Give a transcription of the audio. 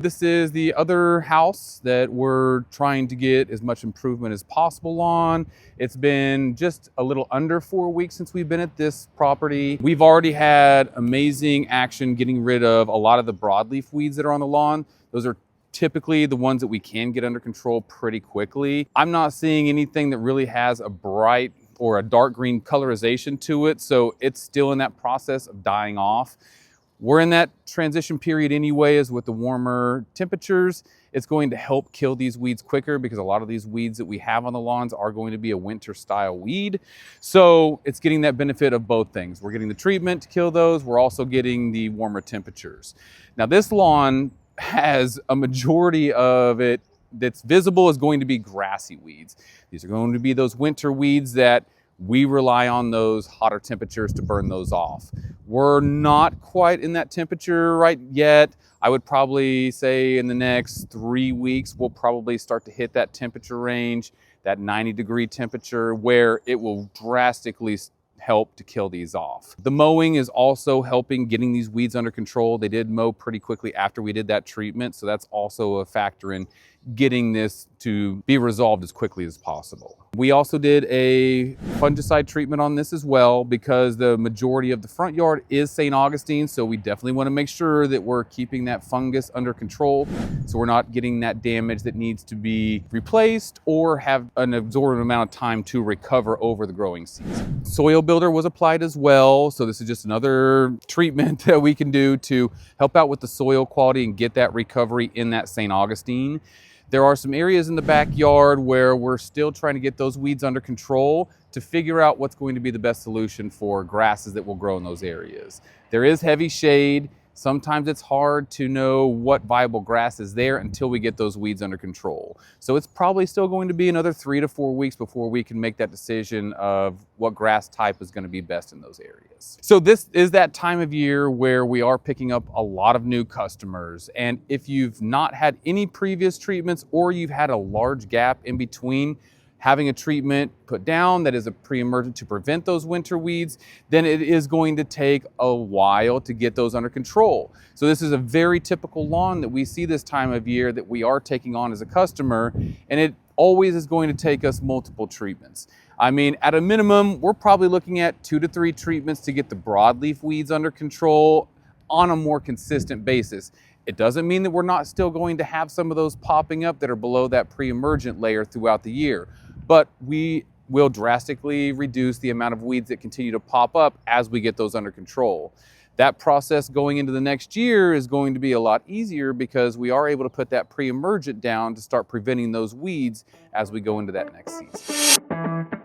This is the other house that we're trying to get as much improvement as possible on. It's been just a little under 4 weeks since we've been at this property. We've already had amazing action getting rid of a lot of the broadleaf weeds that are on the lawn. Those are typically the ones that we can get under control pretty quickly. I'm not seeing anything that really has a bright or a dark green colorization to it, so it's still in that process of dying off. We're in that transition period anyway, as with the warmer temperatures. It's going to help kill these weeds quicker because a lot of these weeds that we have on the lawns are going to be a winter style weed. So it's getting that benefit of both things. We're getting the treatment to kill those. We're also getting the warmer temperatures. Now this lawn has a majority of it that's visible is going to be grassy weeds. These are going to be those winter weeds that we rely on those hotter temperatures to burn those off. We're not quite in that temperature right yet. I would probably say in the next 3 weeks, we'll probably start to hit that temperature range, that 90-degree temperature, where it will drastically help to kill these off. The mowing is also helping getting these weeds under control. They did mow pretty quickly after we did that treatment, so that's also a factor in getting this to be resolved as quickly as possible. We also did a fungicide treatment on this as well because the majority of the front yard is St. Augustine, so we definitely want to make sure that we're keeping that fungus under control so we're not getting that damage that needs to be replaced or have an absorbent amount of time to recover over the growing season. Soil builder was applied as well, so this is just another treatment that we can do to help out with the soil quality and get that recovery in that St. Augustine. There are some areas in the backyard where we're still trying to get those weeds under control to figure out what's going to be the best solution for grasses that will grow in those areas. There is heavy shade. Sometimes it's hard to know what viable grass is there until we get those weeds under control. So it's probably still going to be another 3 to 4 weeks before we can make that decision of what grass type is going to be best in those areas. So this is that time of year where we are picking up a lot of new customers. And if you've not had any previous treatments or you've had a large gap in between having a treatment put down that is a pre-emergent to prevent those winter weeds, then it is going to take a while to get those under control. So this is a very typical lawn that we see this time of year that we are taking on as a customer, and it always is going to take us multiple treatments. I mean, at a minimum, we're probably looking at 2 to 3 treatments to get the broadleaf weeds under control on a more consistent basis. It doesn't mean that we're not still going to have some of those popping up that are below that pre-emergent layer throughout the year, but we will drastically reduce the amount of weeds that continue to pop up as we get those under control. That process going into the next year is going to be a lot easier because we are able to put that pre-emergent down to start preventing those weeds as we go into that next season.